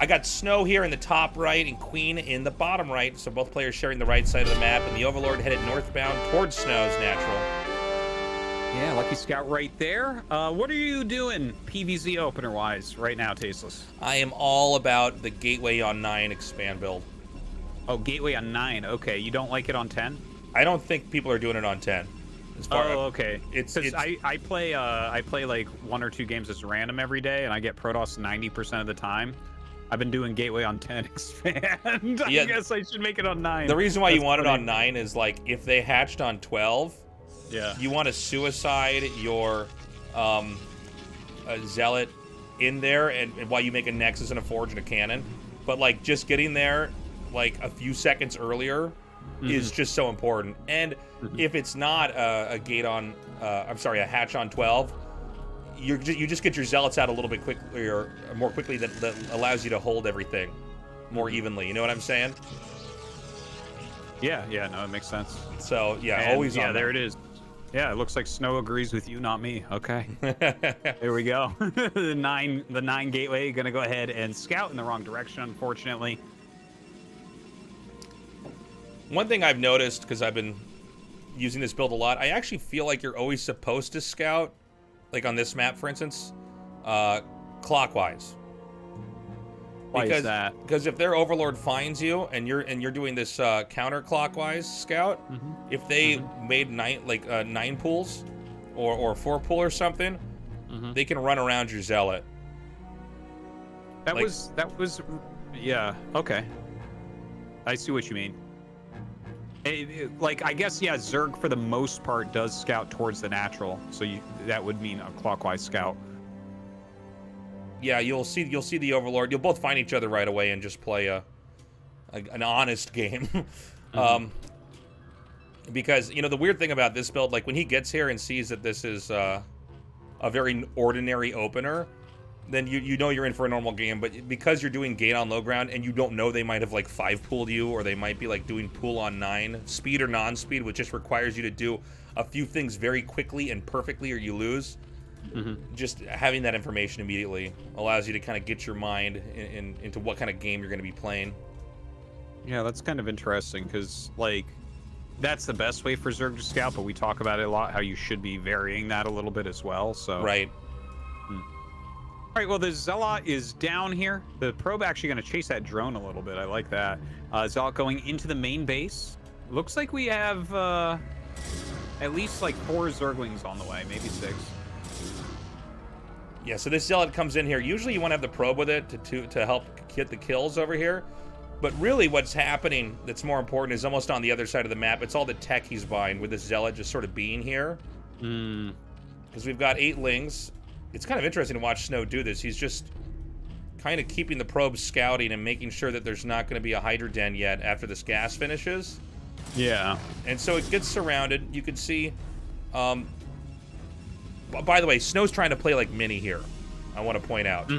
I got Snow here in the top right and Queen in the bottom right, so both players sharing the right side of the map, and the Overlord headed northbound towards Snow's natural. Yeah, Lucky Scout right there. What are you doing PvZ opener-wise right now, Tasteless? I am all about the Gateway on 9 expand build. Oh, Gateway on 9. Okay, you don't like it on 10? I don't think people are doing it on 10. Okay. It's I play like 1 or 2 games as random every day, and I get Protoss 90% of the time. I've been doing Gateway on 10 expand. I guess I should make it on 9. The reason why you want it on 9 is, like, if they hatched on 12, you want to suicide your Zealot in there, and while you make a Nexus and a Forge and a Cannon. But, like, just getting there, like, a few seconds earlier is just so important. And if it's not a gate on, a hatch on 12, you just get your Zealots out a little bit quickly, or more quickly, that allows you to hold everything more evenly. You know what I'm saying? Yeah, no, it makes sense. So, yeah, always on Yeah, there it is. Yeah, it looks like Snow agrees with you, not me. Okay. Here we go. the nine gateway gonna go ahead and scout in the wrong direction, unfortunately. One thing I've noticed, because I've been using this build a lot, I actually feel like you're always supposed to scout, like on this map, for instance, clockwise. Why is that? Because if their Overlord finds you and you're doing this counterclockwise scout, if they made 9 pools or 4 pool or something, they can run around your Zealot. That was yeah, okay. I see what you mean. Like, I guess, yeah, Zerg for the most part does scout towards the natural, so that would mean a clockwise scout. Yeah, you'll see the Overlord. You'll both find each other right away and just play an honest game. Because, you know, the weird thing about this build, like, when he gets here and sees that this is a very ordinary opener, then you know you're in for a normal game. But because you're doing gate on low ground and you don't know, they might have, like, 5-pooled you, or they might be, like, doing pool on 9, speed or non-speed, which just requires you to do a few things very quickly and perfectly, or you lose. Just having that information immediately allows you to kind of get your mind into what kind of game you're going to be playing. Yeah, that's kind of interesting, because, like, that's the best way for Zerg to scout, but we talk about it a lot, how you should be varying that a little bit as well, so... Right. All right, well, the Zealot is down here. The probe actually going to chase that drone a little bit. I like that. Zealot going into the main base. Looks like we have at least, like, 4 Zerglings on the way, maybe 6. Yeah, so this Zealot comes in here. Usually you want to have the probe with it to help get the kills over here. But really what's happening that's more important is almost on the other side of the map. It's all the tech he's buying, with this Zealot just sort of being here. Because we've got 8 Lings. It's kind of interesting to watch Snow do this. He's just kind of keeping the probe scouting and making sure that there's not going to be a Hydra Den yet after this gas finishes. Yeah. And so it gets surrounded. You can see... by the way, Snow's trying to play like Mini here, I want to point out.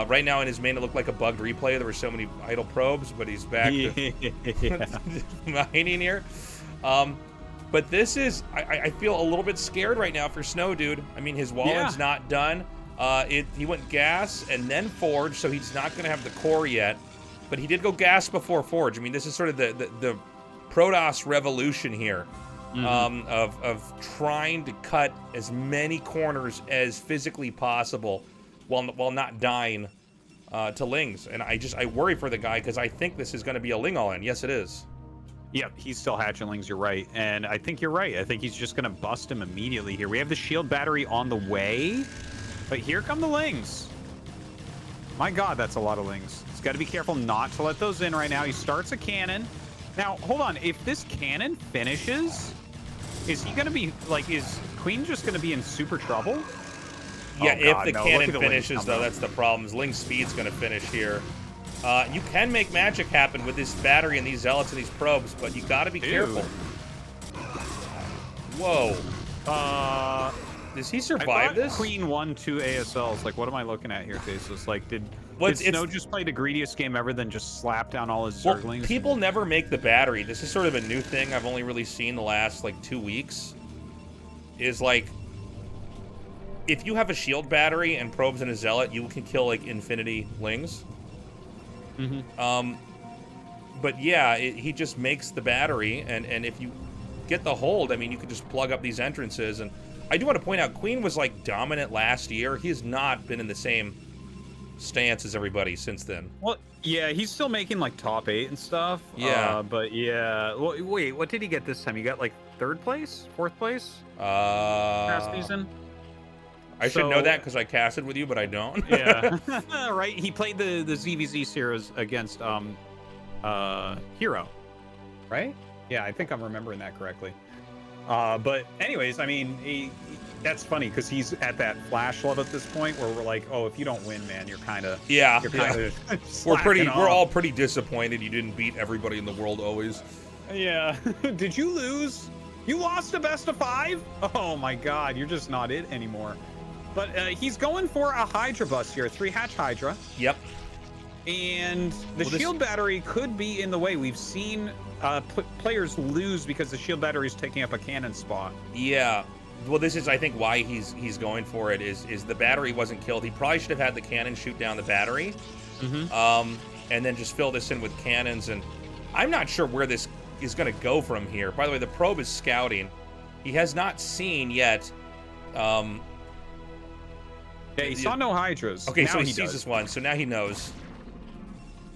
Right now in his main, it looked like a bugged replay. There were so many idle probes, but he's back to mining here. But this is... I feel a little bit scared right now for Snow, dude. I mean, his Wallen's not done. He went gas and then Forge, so he's not going to have the core yet. But he did go gas before Forge. I mean, this is sort of the Protoss revolution here. Of trying to cut as many corners as physically possible while not dying to Lings. And I worry for the guy, because I think this is going to be a Ling all-in. Yes, it is. Yep, he's still hatching Lings, you're right. And I think you're right. I think he's just going to bust him immediately here. We have the shield battery on the way, but here come the Lings. My God, that's a lot of Lings. He's got to be careful not to let those in right now. He starts a cannon. Now, hold on. If this cannon finishes, is he going to be, like, is Queen just going to be in super trouble? Yeah, if the cannon finishes, though, that's the problem. Ling's speed's going to finish here. You can make magic happen with this battery and these Zealots and these probes, but you got to be careful. Whoa. Does he survive this? Queen won 2 ASLs. Like, what am I looking at here, Tasteless? Like, did Snow just play the greediest game ever, then just slap down all his Zerglings? People never make the battery. This is sort of a new thing I've only really seen the last, like, 2 weeks. Is, like, if you have a shield battery and probes and a Zealot, you can kill, like, infinity Lings. But yeah, he just makes the battery, and if you get the hold, I mean, you could just plug up these entrances. And I do want to point out, Queen was like dominant last year. He has not been in the same stance as everybody since then. Well, yeah, he's still making like top 8 and stuff. Yeah. But yeah, well, wait, what did he get this time? He got like 3rd place, 4th place past season. I should know that because I casted with you, but I don't. Yeah, right. He played the ZVZ series against Hero, right? Yeah, I think I'm remembering that correctly. But anyways, I mean, that's funny because he's at that flash level at this point where we're like, oh, if you don't win, man, you're kind of we're all pretty disappointed you didn't beat everybody in the world always. Yeah. Did you lose? You lost a best of 5? Oh my God, you're just not it anymore. But he's going for a Hydra bus here, 3-hatch Hydra. Yep. And the shield battery could be in the way. We've seen players lose because the shield battery is taking up a cannon spot. Yeah. Well, this is, I think, why he's going for it is the battery wasn't killed. He probably should have had the cannon shoot down the battery, and then just fill this in with cannons. And I'm not sure where this is going to go from here. By the way, the probe is scouting. He has not seen yet. Yeah, he saw no Hydras. Okay, now so he sees this one, so now he knows.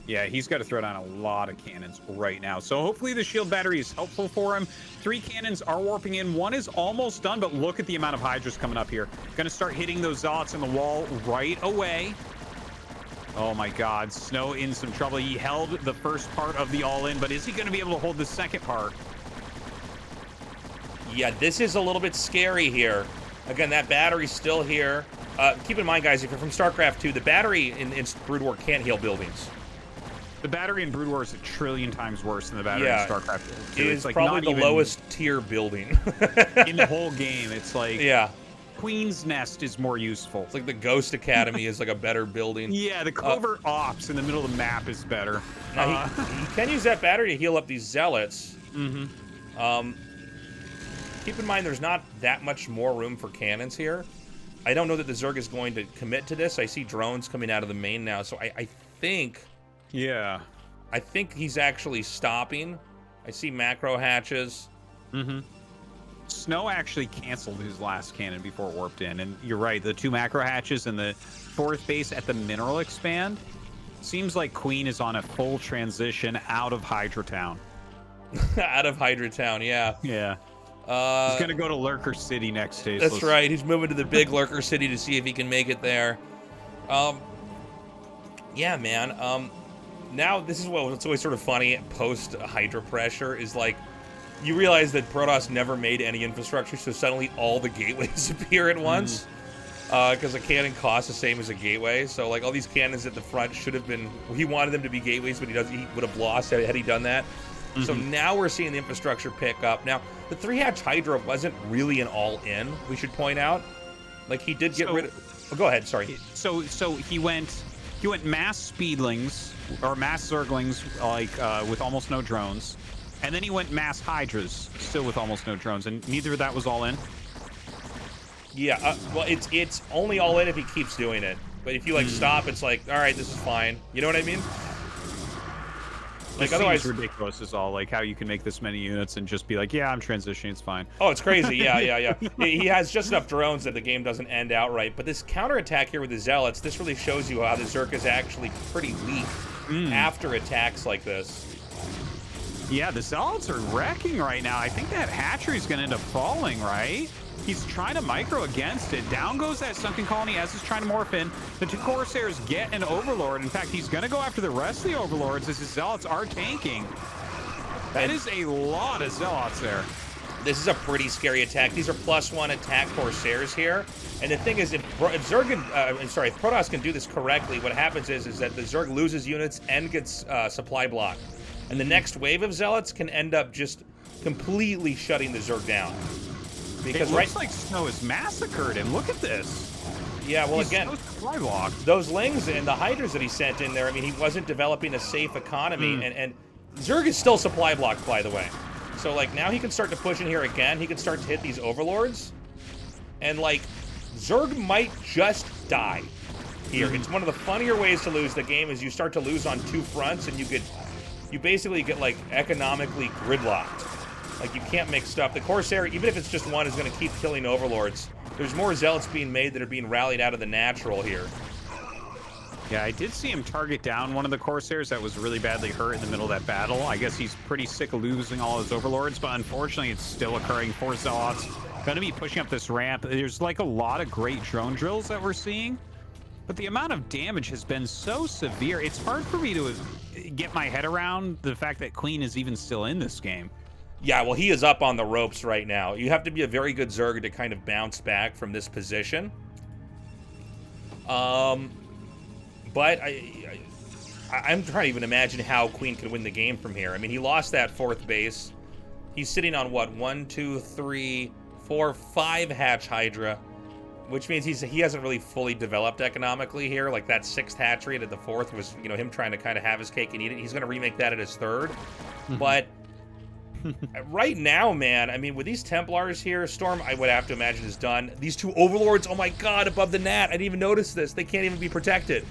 Yeah, he's got to throw down a lot of cannons right now. So hopefully the shield battery is helpful for him. 3 cannons are warping in. 1 is almost done, but look at the amount of Hydras coming up here. Going to start hitting those Zealots in the wall right away. Oh my God, Snow in some trouble. He held the first part of the all-in, but is he going to be able to hold the second part? Yeah, this is a little bit scary here. Again, that battery's still here. Keep in mind, guys, if you're from StarCraft 2, the battery in Brood War can't heal buildings. The battery in Brood War is 1 trillion times worse than the battery in StarCraft 2. It is like probably the lowest tier building. In the whole game, it's like... Yeah. Queen's Nest is more useful. It's like the Ghost Academy is like a better building. Yeah, the covert ops in the middle of the map is better. Now, he can use that battery to heal up these Zealots. Keep in mind, there's not that much more room for cannons here. I don't know that the Zerg is going to commit to this. I see drones coming out of the main now, so I think... Yeah. I think he's actually stopping. I see macro hatches. Snow actually canceled his last cannon before it warped in, and you're right, the 2 macro hatches and the 4th base at the mineral expand. Seems like Queen is on a full transition out of Hydra Town. Out of Hydra Town, yeah. Yeah. He's gonna go to Lurker City next Tasteless. That's right. He's moving to the big Lurker City to see if he can make it there. Yeah, man. Now this is what's always sort of funny post Hydra pressure is like you realize that Protoss never made any infrastructure, so suddenly all the gateways appear at once. Because a cannon costs the same as a gateway, so like all these cannons at the front should have been. He wanted them to be gateways, but he would have lost had he done that. So now we're seeing the infrastructure pick up. Now, the 3-hatch Hydra wasn't really an all-in, we should point out. Like, he did get rid of... Oh, go ahead, sorry. So he went mass speedlings, or mass zerglings, like, with almost no drones. And then he went mass Hydras, still with almost no drones, and neither of that was all in? Yeah, well, it's only all in if he keeps doing it. But if you, like, stop, it's like, all right, this is fine. You know what I mean? Like, otherwise, ridiculous is all. Like, how you can make this many units and just be like, yeah, I'm transitioning, it's fine. Oh, it's crazy. Yeah. He has just enough drones that the game doesn't end outright. But this counterattack here with the Zealots, this really shows you how the Zerg is actually pretty weak after attacks like this. Yeah, the Zealots are wrecking right now. I think that hatchery is going to end up falling, right? He's trying to micro against it. Down goes that sunken colony as he's trying to morph in. The 2 Corsairs get an Overlord. In fact, he's going to go after the rest of the Overlords as his Zealots are tanking. That is a lot of Zealots there. This is a pretty scary attack. These are +1 attack Corsairs here. And the thing is, if Protoss can do this correctly, what happens is that the Zerg loses units and gets supply block. And the next wave of Zealots can end up just completely shutting the Zerg down. Because it looks like Snow has massacred him. Look at this. Yeah, well, again, those Lings and the Hydras that he sent in there, I mean, he wasn't developing a safe economy. And Zerg is still supply blocked, by the way. So, like, now he can start to push in here again. He can start to hit these Overlords. And, like, Zerg might just die. here. It's one of the funnier ways to lose the game is you start to lose on two fronts, and you basically get like economically gridlocked. Like you can't make stuff. The Corsair, even if it's just one, is going to keep killing overlords. There's more zealots being made that are being rallied out of the natural here. Yeah, I did see him target down one of the Corsairs that was really badly hurt in the middle of that battle. I guess he's pretty sick of losing all his overlords, but unfortunately it's still occurring. 4 zealots going to be pushing up this ramp. There's like a lot of great drone drills that we're seeing, but the amount of damage has been so severe. It's hard for me to get my head around the fact that Queen is even still in this game. Yeah, well, he is up on the ropes right now. You have to be a very good Zerg to kind of bounce back from this position. But I'm trying to even imagine how Queen could win the game from here. I mean, he lost that 4th base. He's sitting on, what, 1, 2, 3, 4, 5 hatch Hydra, which means he hasn't really fully developed economically here. Like, that 6th hatchery at the 4th was, you know, him trying to kind of have his cake and eat it. He's going to remake that at his 3rd. But right now, man, I mean, with these Templars here, Storm, I would have to imagine, is done. These 2 Overlords, oh my god, above the Nat. I didn't even notice this. They can't even be protected.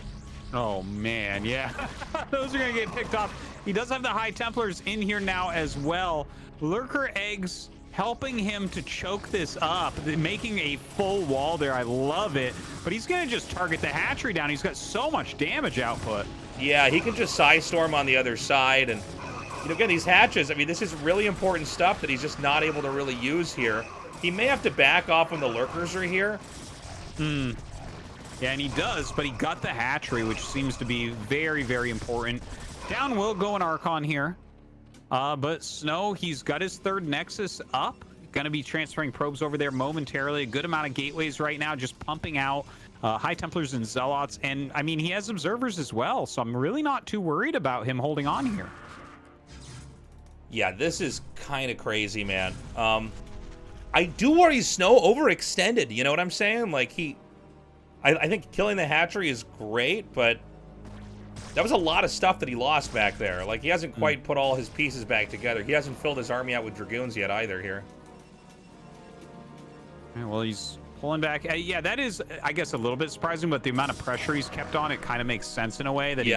Oh, man, yeah. Those are going to get picked off. He does have the High Templars in here now as well. Lurker Eggs helping him to choke this up, making a full wall there. I love it. But he's going to just target the hatchery down. He's got so much damage output. Yeah, he can just Storm on the other side. And, you know, again, these hatches, I mean, this is really important stuff that he's just not able to really use here. He may have to back off when the Lurkers are here. Yeah, and he does, but he got the hatchery, which seems to be very, very important. Down will go an Archon here. But Snow, he's got his 3rd Nexus up. Going to be transferring probes over there momentarily. A good amount of gateways right now, just pumping out High Templars and Zealots. And, I mean, he has Observers as well, so I'm really not too worried about him holding on here. Yeah, this is kind of crazy, man. I do worry Snow overextended, you know what I'm saying? Like, I think killing the hatchery is great, but that was a lot of stuff that he lost back there. Like, he hasn't quite put all his pieces back together. He hasn't filled his army out with Dragoons yet either here. Yeah, well, he's pulling back. Yeah, that is, I guess, a little bit surprising, but the amount of pressure he's kept on, it kind of makes sense in a way that he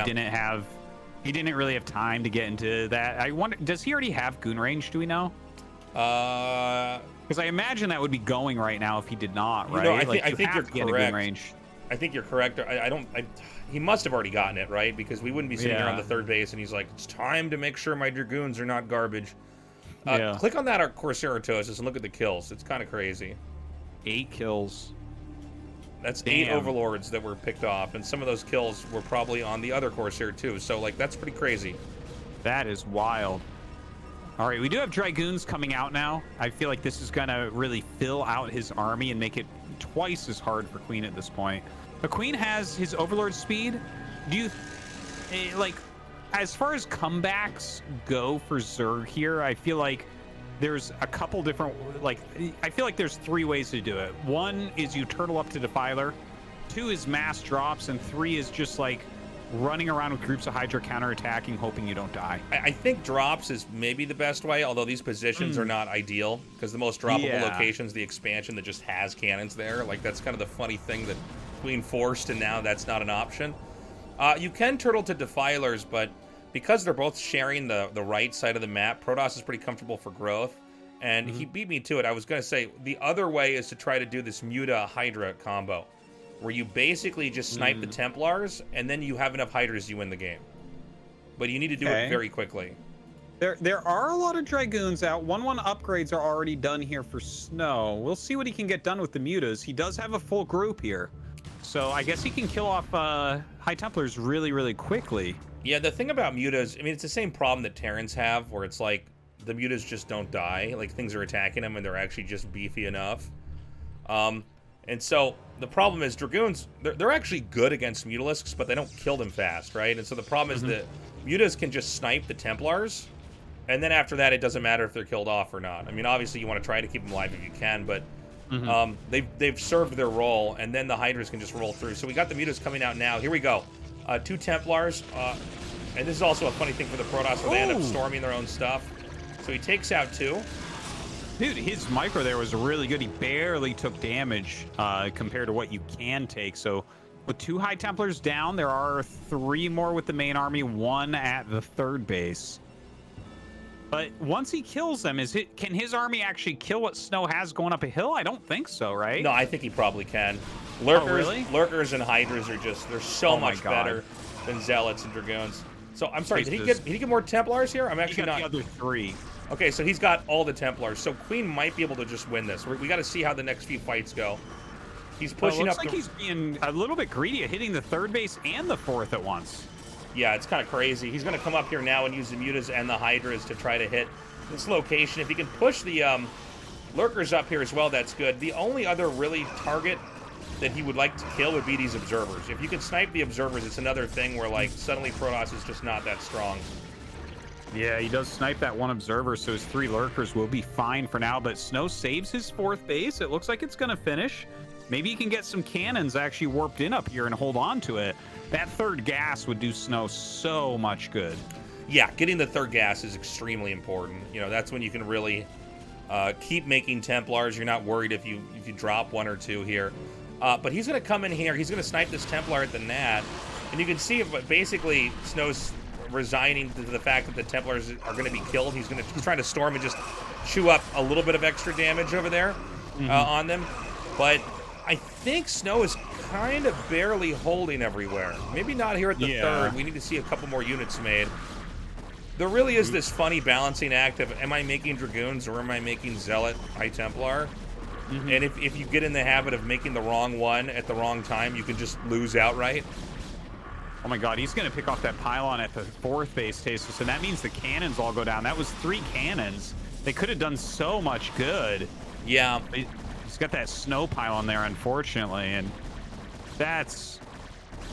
didn't really have time to get into that. I wonder, does he already have goon range? Do we know? Because I imagine that would be going right now if he did not, right? You know, I think you're correct. Range. I think you're correct. He must have already gotten it, right? Because we wouldn't be sitting here on the 3rd base and he's like, it's time to make sure my Dragoons are not garbage. Click on that Corsair Artosis and look at the kills. It's kind of crazy. 8 kills. That's 8 Overlords that were picked off, and some of those kills were probably on the other Corsair too. So, like, that's pretty crazy. That is wild. All right, we do have Dragoons coming out now. I feel like this is going to really fill out his army and make it twice as hard for Queen at this point. But Queen has his Overlord speed. Do you, like, as far as comebacks go for Zerg here, I feel like there's a couple different, like, I feel like there's 3 ways to do it. 1 is you turtle up to Defiler. 2 is mass drops. And 3 is just, like, running around with groups of Hydra counterattacking, hoping you don't die. I think drops is maybe the best way, although these positions are not ideal, because the most droppable location's the expansion that just has cannons there. Like, that's kind of the funny thing that Queen forced, and now that's not an option. You can turtle to Defilers, but because they're both sharing the right side of the map, Protoss is pretty comfortable for growth, and he beat me to it. I was going to say, the other way is to try to do this Muta Hydra combo, where you basically just snipe the Templars, and then you have enough Hydras, you win the game. But you need to do it very quickly. There are a lot of Dragoons out. 1/1 upgrades are already done here for Snow. We'll see what he can get done with the Mutas. He does have a full group here. So I guess he can kill off High Templars really, really quickly. Yeah, the thing about Mutas, I mean, it's the same problem that Terrans have, where it's like, the Mutas just don't die. Like, things are attacking them, and they're actually just beefy enough. And so the problem is Dragoons, they're actually good against Mutalisks, but they don't kill them fast, right? And so the problem is that Mutas can just snipe the Templars, and then after that, it doesn't matter if they're killed off or not. I mean, obviously, you want to try to keep them alive if you can, but they've served their role, and then the Hydras can just roll through. So we got the Mutas coming out now. Here we go. 2 Templars, and this is also a funny thing for the Protoss, where they end up storming their own stuff. So he takes out 2. Dude, his micro there was really good. He barely took damage compared to what you can take. So With 2 High Templars down, there are 3 more with the main army, 1 at the 3rd base. But once he kills them, can his army actually kill what Snow has going up a hill? I don't think so, right? No, I think he probably can. Lurkers, really? Lurkers and Hydras are just, they're so much better than Zealots and Dragoons. So, I'm sorry, did he get more Templars here? I'm actually not. The other 3. Okay, so he's got all the Templars. So Queen might be able to just win this. We got to see how the next few fights go. He's pushing up. Looks like he's being a little bit greedy at hitting the 3rd base and the 4th at once. Yeah, it's kind of crazy. He's going to come up here now and use the Mutas and the Hydras to try to hit this location. If he can push the Lurkers up here as well, that's good. The only other really target that he would like to kill would be these Observers. If you can snipe the Observers, it's another thing where, like, suddenly Protoss is just not that strong. Yeah, he does snipe that 1 Observer, so his 3 Lurkers will be fine for now, but Snow saves his 4th base. It looks like it's going to finish. Maybe he can get some cannons actually warped in up here and hold on to it. That 3rd gas would do Snow so much good. Yeah, getting the 3rd gas is extremely important. You know, that's when you can really keep making Templars. You're not worried if you drop 1 or 2 here. But he's going to come in here. He's going to snipe this Templar at the Nat. And you can see basically Snow's resigning to the fact that the Templars are going to be killed. He's trying to storm and just chew up a little bit of extra damage over there on them. But I think Snow is kind of barely holding everywhere. Maybe not here at the 3rd. We need to see a couple more units made. There really is this funny balancing act of, am I making Dragoons or am I making Zealot High Templar? And if you get in the habit of making the wrong one at the wrong time, you can just lose outright. Oh my god, he's going to pick off that pylon at the 4th base, Tasteless, and that means the cannons all go down. That was 3 cannons. They could have done so much good. Yeah. He's got that snow pylon there, unfortunately, and that's...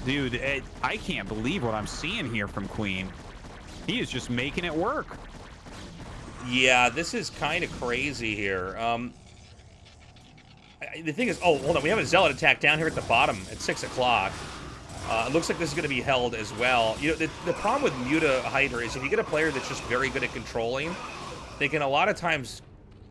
Dude, I can't believe what I'm seeing here from Queen. He is just making it work. Yeah, this is kind of crazy here. The thing is, oh, hold on, we have a Zealot attack down here at the bottom at 6 o'clock. It looks like this is going to be held as well. You know, the problem with Muta Hydra is if you get a player that's just very good at controlling, they can a lot of times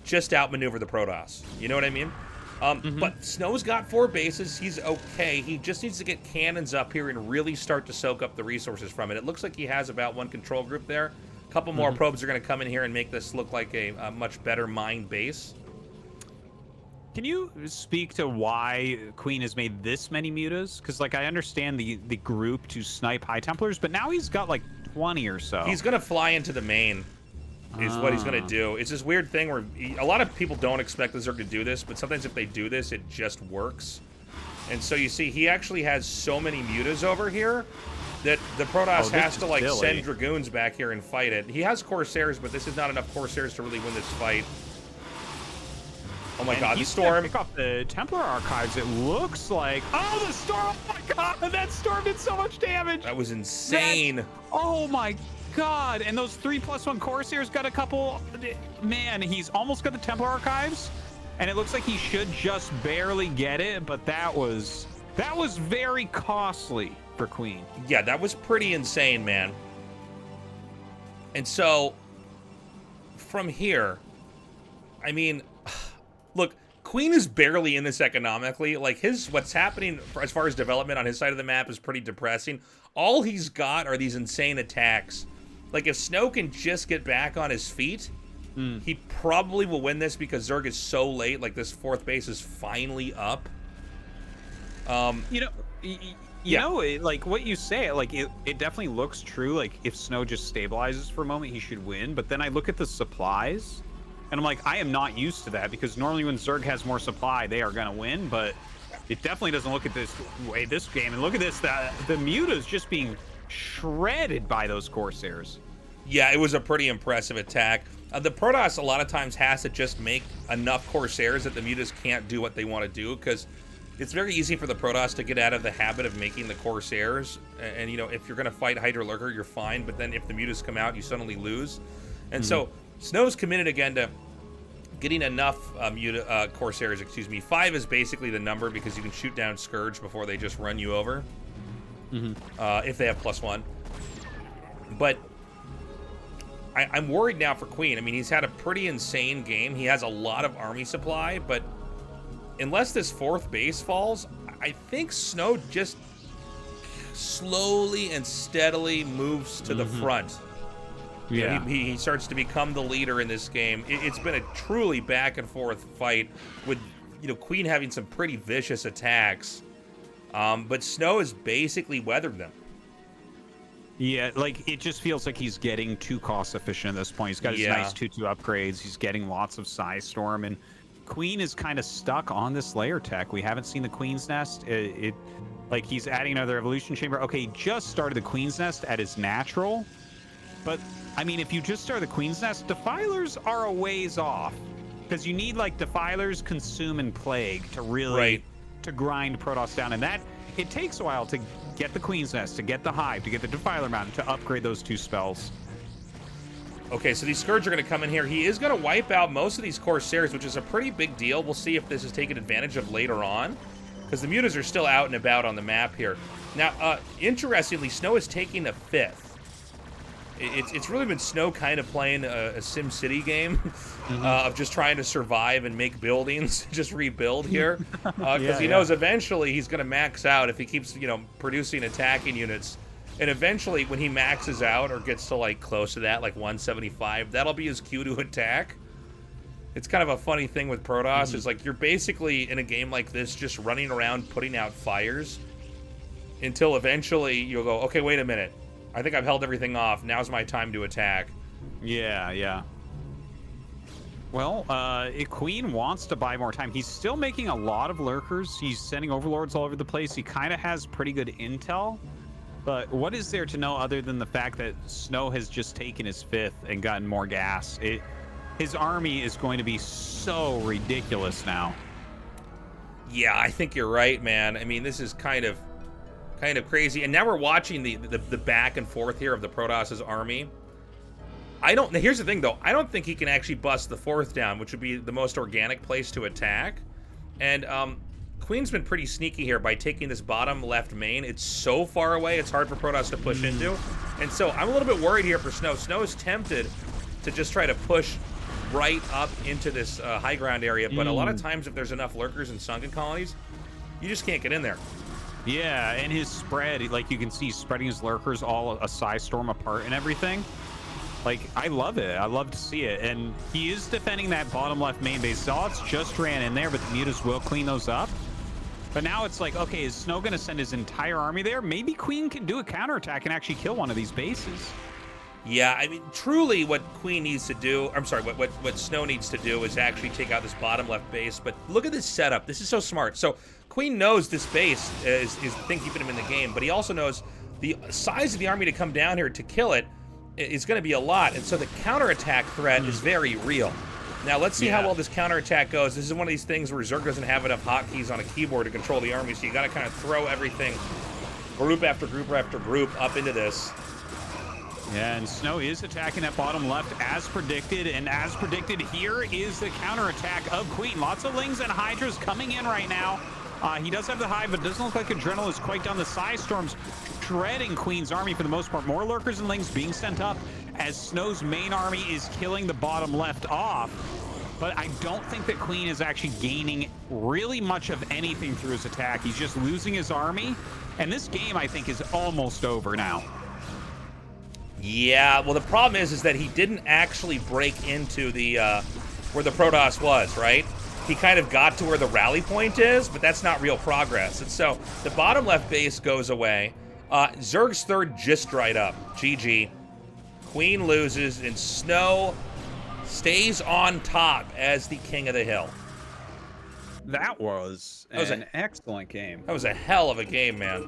just outmaneuver the Protoss. You know what I mean? But Snow's got 4 bases. He's okay. He just needs to get cannons up here and really start to soak up the resources from it. It looks like he has about 1 control group there. A couple more probes are going to come in here and make this look like a much better mined base. Can you speak to why Queen has made this many mutas? Because, like, I understand the group to snipe High Templars, but now he's got, like, 20 or so. He's going to fly into the main, is what he's going to do. It's this weird thing where a lot of people don't expect the Zerg to do this, but sometimes if they do this, it just works. And so you see, he actually has so many mutas over here that the Protoss has to, like, send Dragoons back here and fight it. He has Corsairs, but this is not enough Corsairs to really win this fight. Oh my god, the storm. Pick off the Templar archives, it looks like. Oh, the storm! Oh my god, that storm did so much damage! That was insane. Oh my god, and those 3+1 Corsairs got a couple. Man, he's almost got the Templar archives, and it looks like he should just barely get it, but that was very costly for Queen. Yeah, that was pretty insane, man. And so, from here, I mean, look, Queen is barely in this economically. Like, what's happening as far as development on his side of the map is pretty depressing. All he's got are these insane attacks. Like, if Snow can just get back on his feet, he probably will win this because Zerg is so late. Like, this 4th base is finally up. You know, like, what you say, like, it definitely looks true. Like, if Snow just stabilizes for a moment, he should win. But then I look at the supplies, and I'm like, I am not used to that, because normally when Zerg has more supply, they are going to win, but it definitely doesn't look at this way this game. And look at this, the Muta's just being shredded by those Corsairs. Yeah, it was a pretty impressive attack. The Protoss a lot of times has to just make enough Corsairs that the Mutas can't do what they want to do, because it's very easy for the Protoss to get out of the habit of making the Corsairs. And you know, if you're going to fight Hydra Lurker, you're fine, but then if the Mutas come out, you suddenly lose. And so Snow's committed again to getting enough Corsairs, excuse me. 5 is basically the number because you can shoot down Scourge before they just run you over. If they have +1. But I'm worried now for Queen. I mean, he's had a pretty insane game. He has a lot of army supply, but unless this 4th base falls, I think Snow just slowly and steadily moves to the front. Yeah. He starts to become the leader in this game. It's been a truly back and forth fight with, Queen having some pretty vicious attacks. But Snow has basically weathered them. Yeah, like, it just feels like he's getting too cost efficient at this point. He's got his nice 2-2 upgrades. He's getting lots of Psy Storm, and Queen is kind of stuck on this layer tech. We haven't seen the Queen's Nest. Like, he's adding another evolution chamber. Okay, he just started the Queen's Nest at his natural, but I mean, if you just start the Queen's Nest, Defilers are a ways off, because you need, like, Defilers, Consume, and Plague to really to grind Protoss down, and that it takes a while to get the Queen's Nest, to get the Hive, to get the Defiler Mountain, to upgrade those 2 spells. Okay, so these Scourge are going to come in here. He is going to wipe out most of these Corsairs, which is a pretty big deal. We'll see if this is taken advantage of later on, because the Mutas are still out and about on the map here. Now, interestingly, Snow is taking the 5th. It's really been Snow kind of playing a Sim City game of just trying to survive and make buildings, just rebuild here, because he knows eventually he's going to max out if he keeps, producing attacking units. And eventually, when he maxes out or gets to, like, close to that, like 175, that'll be his cue to attack. It's kind of a funny thing with Protoss. Is like, you're basically, in a game like this, just running around putting out fires until eventually you'll go, okay, wait a minute. I think I've held everything off. Now's my time to attack. Yeah. Well, Queen wants to buy more time. He's still making a lot of lurkers. He's sending overlords all over the place. He kind of has pretty good intel. But what is there to know other than the fact that Snow has just taken his 5th and gotten more gas? His army is going to be so ridiculous now. Yeah, I think you're right, man. I mean, this is kind of crazy. And now we're watching the back and forth here of the Protoss' army. Here's the thing, though. I don't think he can actually bust the 4th down, which would be the most organic place to attack. And Queen's been pretty sneaky here by taking this bottom left main. It's so far away, it's hard for Protoss to push into. And so I'm a little bit worried here for Snow. Snow is tempted to just try to push right up into this high ground area. But a lot of times, if there's enough lurkers and sunken colonies, you just can't get in there. Yeah, and his spread, like, you can see spreading his lurkers all a Psy Storm apart and everything. Like, I love it. I love to see it. And he is defending that bottom left main base. Zealots just ran in there, but the Mutas will clean those up. But now it's like, okay, is Snow going to send his entire army there? Maybe Queen can do a counterattack and actually kill one of these bases. Yeah, I mean, truly what Queen needs to do, I'm sorry, what Snow needs to do is actually take out this bottom left base. But look at this setup. This is so smart. So Queen knows this base is the thing keeping him in the game, but he also knows the size of the army to come down here to kill it is going to be a lot. And so the counterattack threat is very real. Now, let's see how well this counterattack goes. This is one of these things where Zerg doesn't have enough hotkeys on a keyboard to control the army, so you got to kind of throw everything, group after group after group, up into this. Yeah, and Snow is attacking that bottom left as predicted, and as predicted, here is the counterattack of Queen. Lots of Lings and Hydras coming in right now. He does have the Hive, but doesn't look like Adrenal is quite done. The Psy Storms shredding Queen's army for the most part. More Lurkers and Lings being sent up as Snow's main army is killing the bottom left off. But I don't think that Queen is actually gaining really much of anything through his attack. He's just losing his army, and this game, I think, is almost over now. Yeah, well, the problem is that he didn't actually break into the where the Protoss was, right? He kind of got to where the rally point is, but that's not real progress. And so the bottom left base goes away. Zerg's 3rd just dried up. GG. Queen loses, and Snow stays on top as the king of the hill. That was an excellent game. That was a hell of a game, man.